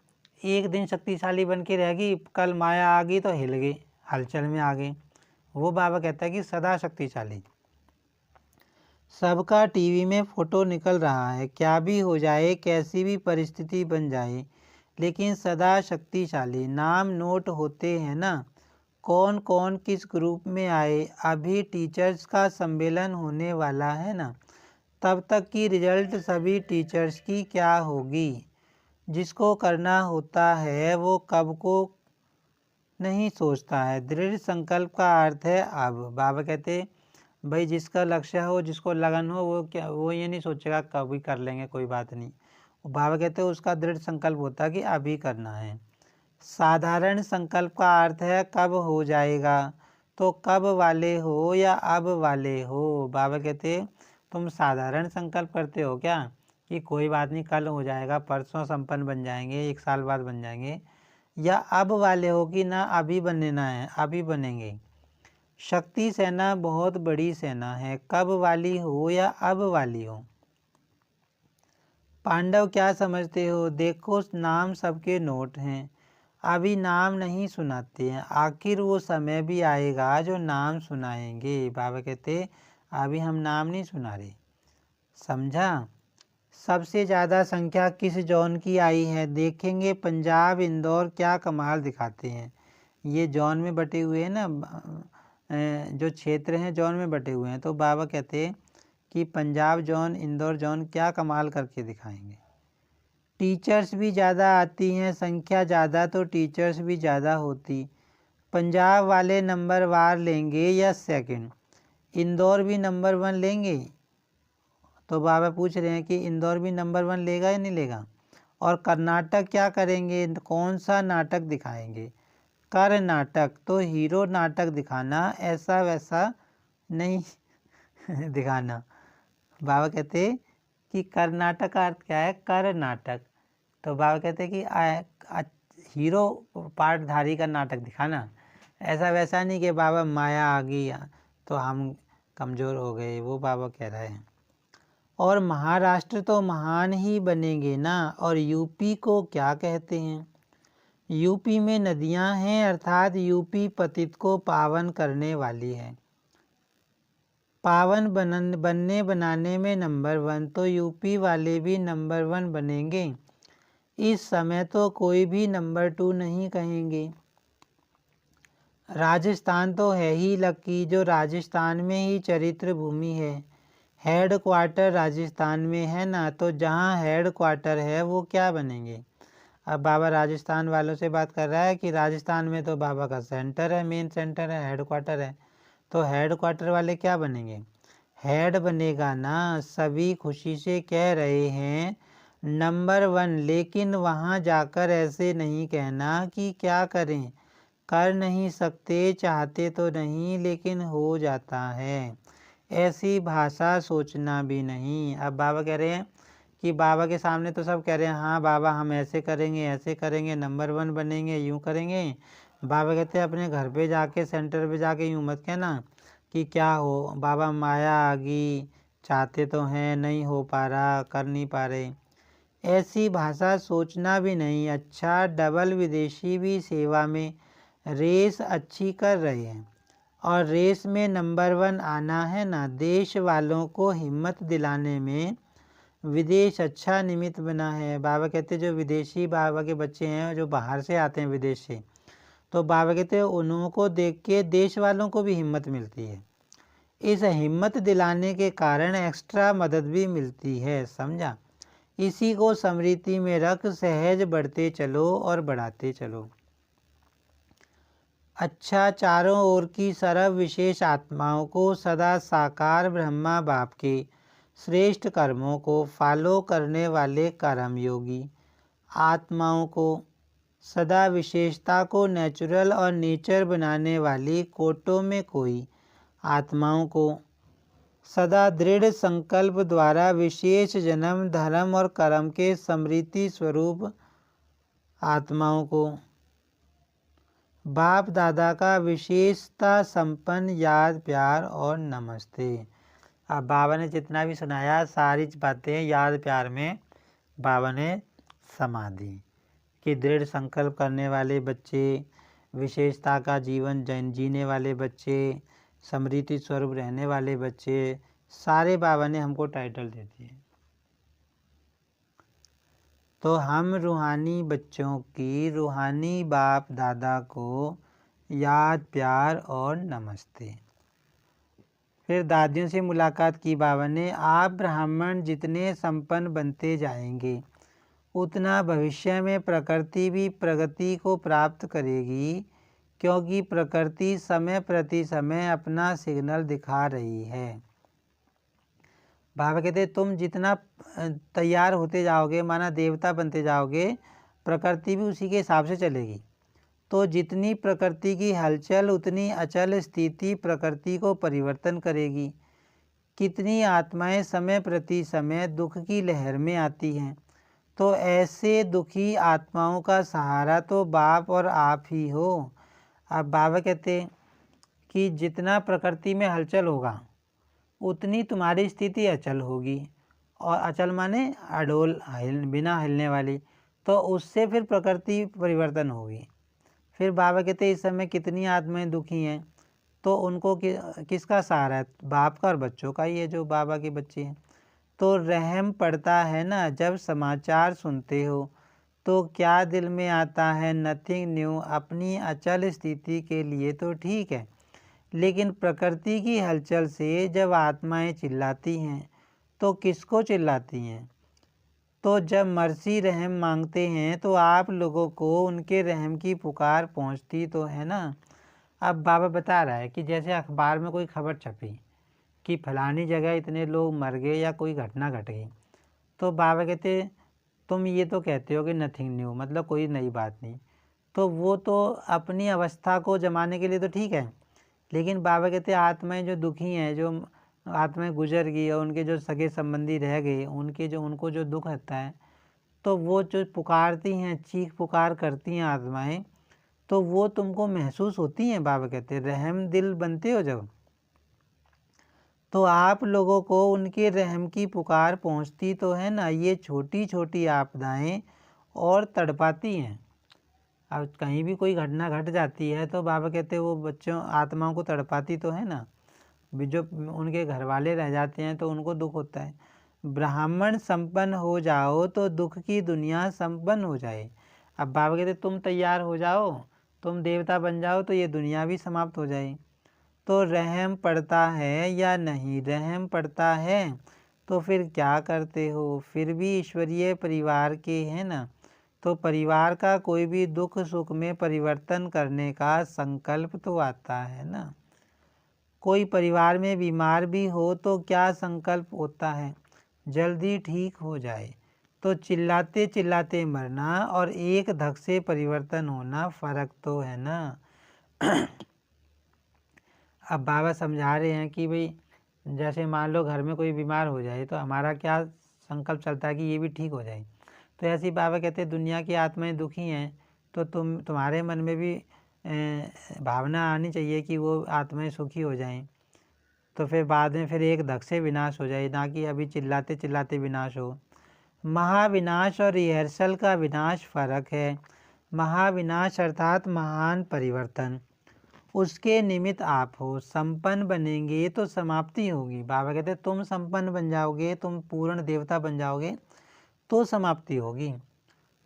एक दिन शक्तिशाली बन के रहेगी, कल माया आ गई तो हिल गई, हलचल में आ गई। वो बाबा कहता है कि सदा शक्तिशाली। सबका टीवी में फ़ोटो निकल रहा है, क्या भी हो जाए, कैसी भी परिस्थिति बन जाए, लेकिन सदा शक्तिशाली। नाम नोट होते हैं ना, कौन कौन किस ग्रुप में आए। अभी टीचर्स का सम्मेलन होने वाला है ना, तब तक की रिजल्ट सभी टीचर्स की क्या होगी। जिसको करना होता है वो कब को नहीं सोचता है। दृढ़ संकल्प का अर्थ है अब। बाबा कहते भाई जिसका लक्ष्य हो, जिसको लगन हो, वो ये नहीं सोचेगा कभी कर लेंगे, कोई बात नहीं। बाबा कहते उसका दृढ़ संकल्प होता है कि अभी करना है। साधारण संकल्प का अर्थ है कब हो जाएगा, तो कब वाले हो या अब वाले हो। बाबा कहते तुम साधारण संकल्प करते हो क्या कि कोई बात नहीं कल हो जाएगा, परसों संपन्न बन जाएंगे, एक साल बाद बन जाएंगे, या अब वाले हो कि ना अभी बनना है, अभी बनेंगे। शक्ति सेना बहुत बड़ी सेना है, कब वाली हो या अब वाली हो। पांडव क्या समझते हो? देखो नाम सबके नोट हैं, अभी नाम नहीं सुनाते हैं, आखिर वो समय भी आएगा जो नाम सुनाएंगे। बाबा कहते अभी हम नाम नहीं सुना रहे। समझा? सबसे ज़्यादा संख्या किस जॉन की आई है? देखेंगे पंजाब इंदौर क्या कमाल दिखाते हैं। ये जॉन में बटे हुए हैं ना, जो क्षेत्र हैं जॉन में बटे हुए हैं। तो बाबा कहते कि पंजाब जॉन इंदौर जॉन क्या कमाल करके दिखाएंगे। टीचर्स भी ज़्यादा आती हैं, संख्या ज़्यादा तो टीचर्स भी ज़्यादा होती। पंजाब वाले नंबर वार लेंगे या सेकंड? इंदौर भी नंबर 1 लेंगे? तो बाबा पूछ रहे हैं कि इंदौर भी नंबर 1 लेगा या नहीं लेगा। और कर्नाटक क्या करेंगे, कौन सा नाटक दिखाएंगे? कर्नाटक तो हीरो नाटक दिखाना, ऐसा वैसा नहीं दिखाना। बाबा कहते कि कर्नाटक का अर्थ क्या है? कर्नाटक। तो बाबा कहते कि हीरो पार्टधारी का नाटक दिखाना, ऐसा वैसा नहीं कि बाबा माया आ गई तो हम कमज़ोर हो गए, वो बाबा कह रहे हैं। और महाराष्ट्र तो महान ही बनेंगे ना। और यूपी को क्या कहते हैं? यूपी में नदियां हैं, अर्थात यूपी पतित को पावन करने वाली है। पावन बनने बनाने में नंबर 1, तो यूपी वाले भी नंबर 1 बनेंगे। इस समय तो कोई भी नंबर 2 नहीं कहेंगे। राजस्थान तो है ही लकी, जो राजस्थान में ही चरित्र भूमि है। हेड क्वार्टर राजस्थान में है ना, तो जहाँ हेड क्वार्टर है वो क्या बनेंगे? अब बाबा राजस्थान वालों से बात कर रहा है कि राजस्थान में तो बाबा का सेंटर है, मेन सेंटर है, हेडक्वार्टर है। तो हेडक्वार्टर वाले क्या बनेंगे? हेड बनेगा ना। सभी खुशी से कह रहे हैं नंबर 1, लेकिन वहाँ जाकर ऐसे नहीं कहना कि क्या करें, कर नहीं सकते, चाहते तो नहीं लेकिन हो जाता है। ऐसी भाषा सोचना भी नहीं। अब बाबा कह रहे हैं कि बाबा के सामने तो सब कह रहे हैं हाँ बाबा हम ऐसे करेंगे, नंबर 1 बनेंगे, यूँ करेंगे। बाबा कहते हैं अपने घर पे जाके, सेंटर पे जाके यूँ मत कहना कि क्या हो बाबा, माया आ गई, चाहते तो हैं, नहीं हो पा रहा, कर नहीं पा रहे। ऐसी भाषा सोचना भी नहीं। अच्छा, डबल विदेशी भी सेवा में रेस अच्छी कर रहे हैं और रेस में नंबर 1 आना है ना। देश वालों को हिम्मत दिलाने में विदेश अच्छा निमित्त बना है। बाबा कहते जो विदेशी बाबा के बच्चे हैं, जो बाहर से आते हैं विदेश से, तो बाबा कहते हैं उनको देख के देश वालों को भी हिम्मत मिलती है। इस हिम्मत दिलाने के कारण एक्स्ट्रा मदद भी मिलती है, समझा। इसी को स्मृति में रख सहज बढ़ते चलो और बढ़ाते चलो। अच्छा, चारों ओर की सर्व विशेष आत्माओं को सदा साकार ब्रह्मा बाप के श्रेष्ठ कर्मों को फॉलो करने वाले कर्मयोगी आत्माओं को, सदा विशेषता को नेचुरल और नेचर बनाने वाली कोटों में कोई आत्माओं को, सदा दृढ़ संकल्प द्वारा विशेष जन्म धर्म और कर्म के स्मृति स्वरूप आत्माओं को, बाप दादा का विशेषता संपन्न याद प्यार और नमस्ते। अब बाबा ने जितना भी सुनाया सारी बातें याद प्यार में बाबा ने समा दी कि दृढ़ संकल्प करने वाले बच्चे, विशेषता का जीवन जीने वाले बच्चे, स्मृति स्वरूप रहने वाले बच्चे, सारे बाबा ने हमको टाइटल दे दिए। तो हम रूहानी बच्चों की रूहानी बाप दादा को याद प्यार और नमस्ते। फिर दादियों से मुलाकात की बाबा ने। आप ब्राह्मण जितने संपन्न बनते जाएंगे उतना भविष्य में प्रकृति भी प्रगति को प्राप्त करेगी, क्योंकि प्रकृति समय प्रति समय अपना सिग्नल दिखा रही है। बाबा कहते तुम जितना तैयार होते जाओगे, माना देवता बनते जाओगे, प्रकृति भी उसी के हिसाब से चलेगी। तो जितनी प्रकृति की हलचल उतनी अचल स्थिति प्रकृति को परिवर्तन करेगी। कितनी आत्माएं समय प्रति समय दुख की लहर में आती हैं, तो ऐसे दुखी आत्माओं का सहारा तो बाप और आप ही हो। अब बाबा कहते कि जितना प्रकृति में हलचल होगा उतनी तुम्हारी स्थिति अचल होगी, और अचल माने अडोल, बिना हिलने वाली, तो उससे फिर प्रकृति परिवर्तन होगी। फिर बाबा कहते इस समय कितनी आत्माएं दुखी हैं, तो उनको किसका सहारा है? बाप का और बच्चों का ही है, जो बाबा के बच्चे हैं। तो रहम पड़ता है ना जब समाचार सुनते हो, तो क्या दिल में आता है नथिंग न्यू। अपनी अचल स्थिति के लिए तो ठीक है, लेकिन प्रकृति की हलचल से जब आत्माएं चिल्लाती हैं तो किसको चिल्लाती हैं? तो जब मर्सी रहम मांगते हैं तो आप लोगों को उनके रहम की पुकार पहुंचती तो है ना। अब बाबा बता रहा है कि जैसे अखबार में कोई खबर छपी कि फलानी जगह इतने लोग मर गए या कोई घटना घट गई, तो बाबा कहते तुम ये तो कहते हो कि नथिंग न्यू, मतलब कोई नई बात नहीं। तो वो तो अपनी अवस्था को जमाने के लिए तो ठीक है, लेकिन बाबा कहते आत्माएं जो दुखी हैं, जो आत्माएं गुजर गई और उनके जो सगे संबंधी रह गए, उनको जो दुख रहता है, तो वो जो पुकारती हैं, चीख पुकार करती हैं आत्माएं, तो वो तुमको महसूस होती हैं। बाबा कहते रहम दिल बनते हो जब, तो आप लोगों को उनके रहम की पुकार पहुंचती तो है ना। ये छोटी छोटी आपदाएं और तड़पाती हैं। अब कहीं भी कोई घटना घट जाती है तो बाबा कहते वो बच्चों आत्माओं को तड़पाती तो है ना। जो उनके घर वाले रह जाते हैं तो उनको दुख होता है। ब्राह्मण संपन्न हो जाओ तो दुख की दुनिया संपन्न हो जाए। अब बाबा कहते तुम तैयार हो जाओ, तुम देवता बन जाओ तो ये दुनिया भी समाप्त हो जाए। तो रहम पड़ता है या नहीं? रहम पड़ता है तो फिर क्या करते हो? फिर भी ईश्वरीय परिवार के हैं ना, तो परिवार का कोई भी दुख सुख में परिवर्तन करने का संकल्प तो आता है ना। कोई परिवार में बीमार भी हो तो क्या संकल्प होता है, जल्दी ठीक हो जाए। तो चिल्लाते चिल्लाते मरना और एक धक से परिवर्तन होना, फ़र्क तो है ना। अब बाबा समझा रहे हैं कि भाई जैसे मान लो घर में कोई बीमार हो जाए तो हमारा क्या संकल्प चलता है कि ये भी ठीक हो जाए। तो ऐसे ही बाबा कहते हैं दुनिया की आत्माएं दुखी हैं तो तुम्हारे मन में भी भावना आनी चाहिए कि वो आत्माएं सुखी हो जाएं, तो फिर बाद में फिर एक धक से विनाश हो जाए, ना कि अभी चिल्लाते चिल्लाते विनाश हो। महाविनाश और रिहर्सल का विनाश फ़र्क है। महाविनाश अर्थात महान परिवर्तन, उसके निमित्त आप हो। संपन्न बनेंगे तो समाप्ति होगी। बाबा कहते हैं तुम संपन्न बन जाओगे, तुम पूर्ण देवता बन जाओगे तो समाप्ति होगी।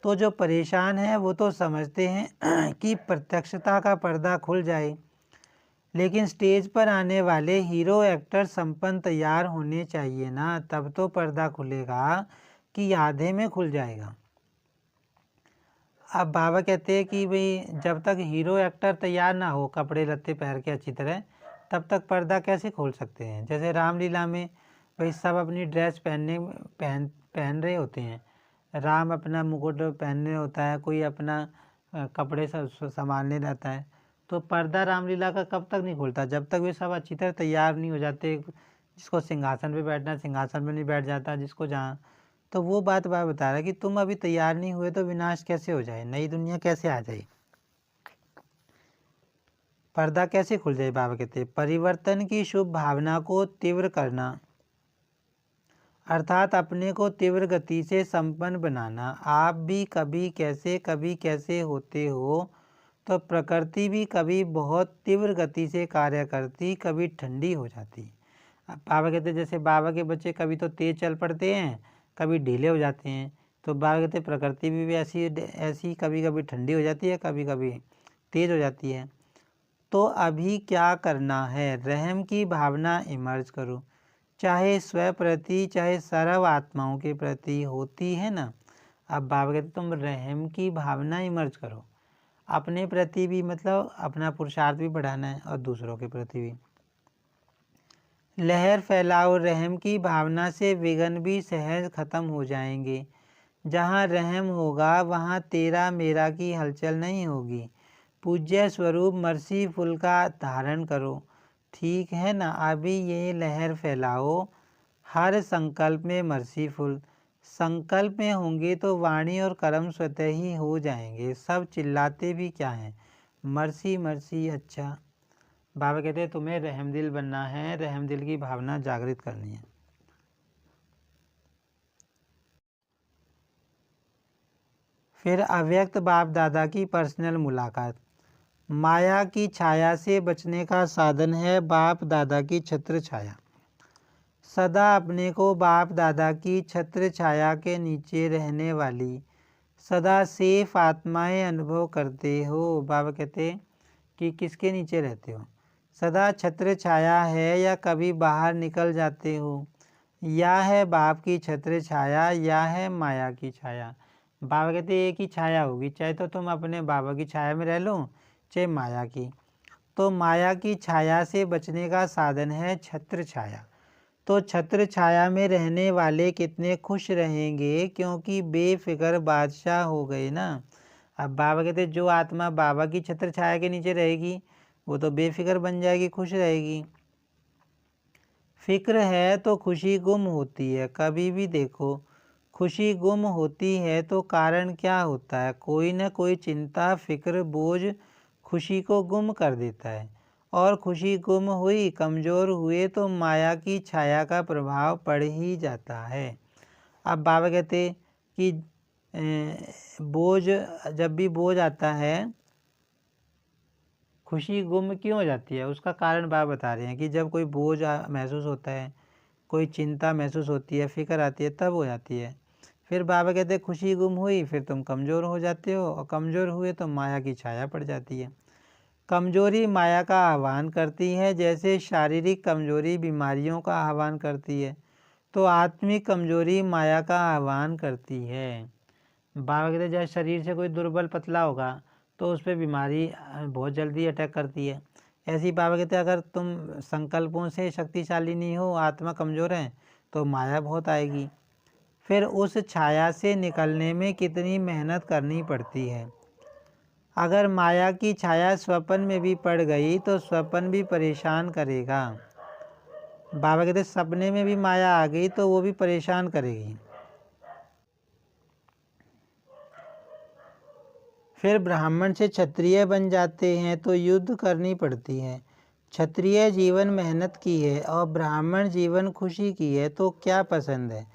तो जो परेशान है वो तो समझते हैं कि प्रत्यक्षता का पर्दा खुल जाए, लेकिन स्टेज पर आने वाले हीरो एक्टर संपन्न तैयार होने चाहिए ना, तब तो पर्दा खुलेगा कि आधे में खुल जाएगा। अब बाबा कहते हैं कि भाई जब तक हीरो एक्टर तैयार ना हो कपड़े लत्ते पहन के अच्छी तरह, तब तक पर्दा कैसे खोल सकते हैं। जैसे रामलीला में भाई सब अपनी ड्रेस पहन रहे होते हैं, राम अपना मुकुट पहनने होता है, कोई अपना कपड़े संभालने रहता है, तो पर्दा रामलीला का कब तक नहीं खुलता, जब तक वे सब अच्छी तरह तैयार नहीं हो जाते। जिसको सिंहासन पे बैठना है सिंहासन पे नहीं बैठ जाता, जिसको जहाँ। तो वो बात बाबा बता रहा है कि तुम अभी तैयार नहीं हुए तो विनाश कैसे हो जाए, नई दुनिया कैसे आ जाए, पर्दा कैसे खुल जाए। बाबा कहते हैं परिवर्तन की शुभ भावना को तीव्र करना, अर्थात अपने को तीव्र गति से संपन्न बनाना। आप भी कभी कैसे होते हो, तो प्रकृति भी कभी बहुत तीव्र गति से कार्य करती, कभी ठंडी हो जाती। अब बाबा कहते हैं जैसे बाबा के बच्चे कभी तो तेज चल पड़ते हैं, कभी ढीले हो जाते हैं, तो बाबा कहते प्रकृति भी ऐसी कभी कभी ठंडी हो जाती है, कभी कभी तेज हो जाती है। तो अभी क्या करना है, रहम की भावना इमर्ज करो, चाहे स्व प्रति चाहे सर्व आत्माओं के प्रति होती है ना। अब बाबा कहते तुम रहम की भावना इमर्ज करो, अपने प्रति भी, मतलब अपना पुरुषार्थ भी बढ़ाना है और दूसरों के प्रति भी। लहर फैलाओ, रहम की भावना से विघ्न भी सहज खत्म हो जाएंगे। जहाँ रहम होगा वहाँ तेरा मेरा की हलचल नहीं होगी। पूज्य स्वरूप मर्सीफुल का धारण करो, ठीक है ना। अभी ये लहर फैलाओ, हर संकल्प में मर्सीफुल, संकल्प में होंगे तो वाणी और कर्म स्वतः ही हो जाएंगे। सब चिल्लाते भी क्या हैं, मर्सी मर्सी। अच्छा बाबा कहते हैं तुम्हें रहमदिल बनना है, रहमदिल की भावना जागृत करनी है। फिर अव्यक्त बाप दादा की पर्सनल मुलाकात। माया की छाया से बचने का साधन है बाप दादा की छत्र छाया। सदा अपने को बाप दादा की छत्र छाया के नीचे रहने वाली सदा सेफ आत्माएं अनुभव करते हो। बाबा कहते कि किसके नीचे रहते हो, सदा छत्र छाया है या कभी बाहर निकल जाते हो, या है बाप की छत्र छाया या है माया की छाया। बाबा कहते एक ही छाया होगी, चाहे तो तुम अपने बाबा की छाया में रह लो चाहे माया की। तो माया की छाया से बचने का साधन है छत्र छाया। तो छत्र छाया में रहने वाले कितने खुश रहेंगे, क्योंकि बेफिक्र बादशाह हो गए ना। अब बाबा कहते जो आत्मा बाबा की छत्र छाया के नीचे रहेगी वो तो बेफिक्र बन जाएगी, खुश रहेगी। फिक्र है तो खुशी गुम होती है। कभी भी देखो खुशी गुम होती है तो कारण क्या होता है, कोई न कोई चिंता फिक्र बोझ खुशी को गुम कर देता है। और खुशी गुम हुई, कमज़ोर हुए तो माया की छाया का प्रभाव पड़ ही जाता है। अब बाबा कहते कि बोझ, जब भी बोझ आता है खुशी गुम क्यों हो जाती है, उसका कारण बाबा बता रहे हैं कि जब कोई बोझ महसूस होता है, कोई चिंता महसूस होती है, फिक्र आती है, तब हो जाती है। फिर बाबा कहते हैं खुशी गुम हुई फिर तुम कमज़ोर हो जाते हो, और कमज़ोर हुए तो माया की छाया पड़ जाती है। कमजोरी माया का आह्वान करती है, जैसे शारीरिक कमजोरी बीमारियों का आह्वान करती है, तो आत्मिक कमजोरी माया का आह्वान करती है। बाबा कहते जैसे शरीर से कोई दुर्बल पतला होगा तो उस पर बीमारी बहुत जल्दी अटैक करती है। ऐसे ही बाबा कहते अगर तुम संकल्पों से शक्तिशाली नहीं हो, आत्मा कमज़ोर है, तो माया बहुत आएगी। फिर उस छाया से निकलने में कितनी मेहनत करनी पड़ती है। अगर माया की छाया स्वप्न में भी पड़ गई तो स्वप्न भी परेशान करेगा। बाबा कहते सपने में भी माया आ गई तो वो भी परेशान करेगी। फिर ब्राह्मण से क्षत्रिय बन जाते हैं तो युद्ध करनी पड़ती है। क्षत्रिय जीवन मेहनत की है और ब्राह्मण जीवन खुशी की है, तो क्या पसंद है?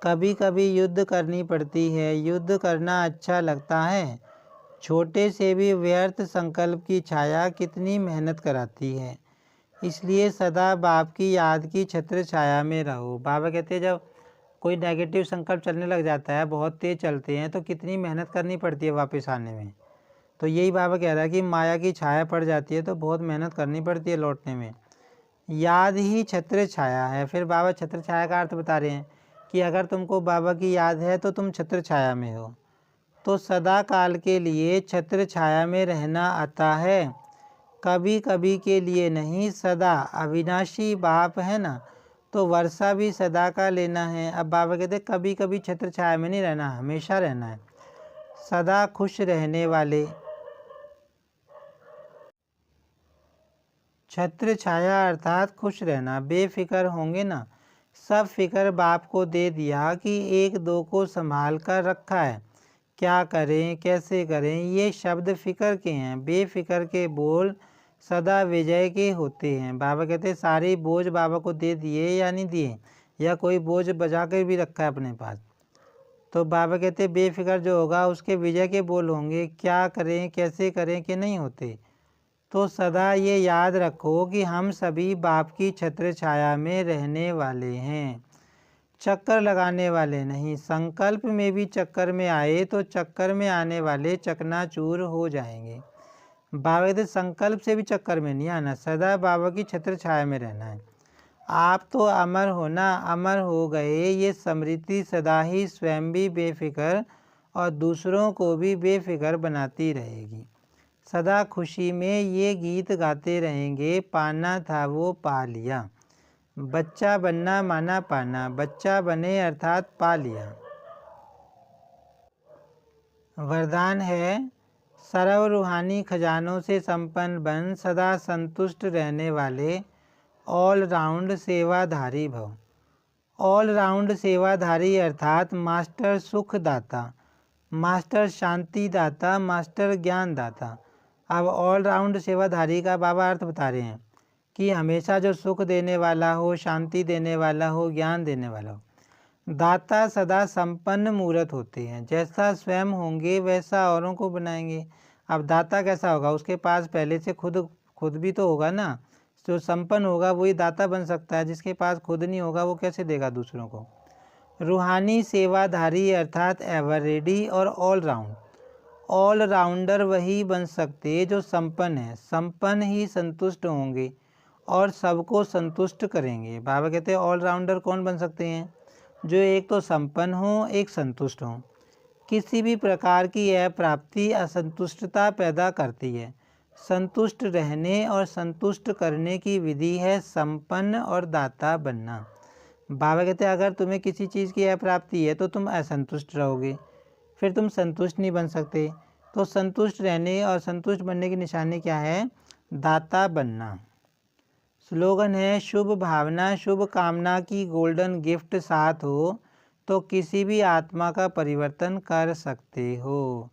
कभी कभी युद्ध करनी पड़ती है। युद्ध करना अच्छा लगता है। छोटे से भी व्यर्थ संकल्प की छाया कितनी मेहनत कराती है। इसलिए सदा बाप की याद की छत्र छाया में रहो। बाबा कहते हैं जब कोई नेगेटिव संकल्प चलने लग जाता है, बहुत तेज चलते हैं, तो कितनी मेहनत करनी पड़ती है वापस आने में। तो यही बाबा कह रहा है कि माया की छाया पड़ जाती है तो बहुत मेहनत करनी पड़ती है लौटने में। याद ही छत्र छाया है। फिर बाबा छत्र छाया का अर्थ बता रहे हैं कि अगर तुमको बाबा की याद है तो तुम छत्र छाया में हो। तो सदा काल के लिए छत्र छाया में रहना आता है, कभी कभी के लिए नहीं, सदा। अविनाशी बाप है ना, तो वर्षा भी सदा का लेना है। अब बाबा कहते कभी कभी छत्र छाया में नहीं रहना, हमेशा रहना है। सदा खुश रहने वाले। छत्र छाया अर्थात खुश रहना, बेफिक्र होंगे ना। सब फिक्र बाप को दे दिया कि एक दो को संभाल कर रखा है, क्या करें कैसे करें। ये शब्द फिक्र के हैं। बेफिक्र के बोल सदा विजय के होते हैं। बाबा कहते सारे बोझ बाबा को दे दिए या नहीं दिए, या कोई बोझ बचा कर भी रखा है अपने पास, तो बाबा कहते बेफिक्र जो होगा उसके विजय के बोल होंगे, क्या करें कैसे करें कि नहीं होते। तो सदा ये याद रखो कि हम सभी बाप की छत्र छाया में रहने वाले हैं, चक्कर लगाने वाले नहीं। संकल्प में भी चक्कर में आए तो चक्कर में आने वाले चकनाचूर हो जाएंगे। बाबा कहते संकल्प से भी चक्कर में नहीं आना, सदा बाबा की छत्र छाया में रहना है। आप तो अमर होना, अमर हो गए, ये स्मृति सदा ही स्वयं भी बेफिक्र और दूसरों को भी बेफिक्र बनाती रहेगी। सदा खुशी में ये गीत गाते रहेंगे, पाना था वो पा लिया। बच्चा बनना माना पाना, बच्चा बने अर्थात पा लिया। वरदान है सर्व रूहानी खजानों से संपन्न बन, सदा संतुष्ट रहने वाले ऑल राउंड सेवाधारी भव। ऑल राउंड सेवाधारी अर्थात मास्टर सुख दाता, मास्टर शांति दाता, मास्टर ज्ञान दाता। अब ऑल राउंड सेवाधारी का बाबा अर्थ बता रहे हैं कि हमेशा जो सुख देने वाला हो, शांति देने वाला हो, ज्ञान देने वाला हो। दाता सदा संपन्न मूर्त होते हैं, जैसा स्वयं होंगे वैसा औरों को बनाएंगे। अब दाता कैसा होगा, उसके पास पहले से खुद भी तो होगा ना। जो संपन्न होगा वही दाता बन सकता है, जिसके पास खुद नहीं होगा वो कैसे देगा दूसरों को। रूहानी सेवाधारी अर्थात एवर रेडी और ऑल राउंड। ऑल राउंडर वही बन सकते जो संपन्न है, संपन्न ही संतुष्ट होंगे और सबको संतुष्ट करेंगे। बाबा कहते हैं ऑल राउंडर कौन बन सकते हैं, जो एक तो संपन्न हो, एक संतुष्ट हो। किसी भी प्रकार की यह प्राप्ति असंतुष्टता पैदा करती है। संतुष्ट रहने और संतुष्ट करने की विधि है संपन्न और दाता बनना। बाबा कहते हैं अगर तुम्हें किसी चीज़ की यह प्राप्ति है तो तुम असंतुष्ट रहोगे, फिर तुम संतुष्ट नहीं बन सकते। तो संतुष्ट रहने और संतुष्ट बनने की निशानी क्या है, दाता बनना। स्लोगन है शुभ भावना शुभ कामना की गोल्डन गिफ्ट साथ हो तो किसी भी आत्मा का परिवर्तन कर सकते हो।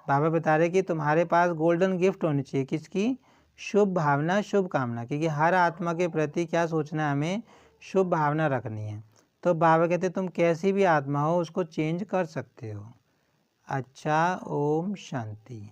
बाबा बता रहे कि तुम्हारे पास गोल्डन गिफ्ट होनी चाहिए, किसकी, शुभ भावना शुभ कामना, क्योंकि हर आत्मा के प्रति क्या सोचना है, हमें शुभ भावना रखनी है। तो बाबा कहते तुम कैसी भी आत्मा हो उसको चेंज कर सकते हो। अच्छा, ओम शांति।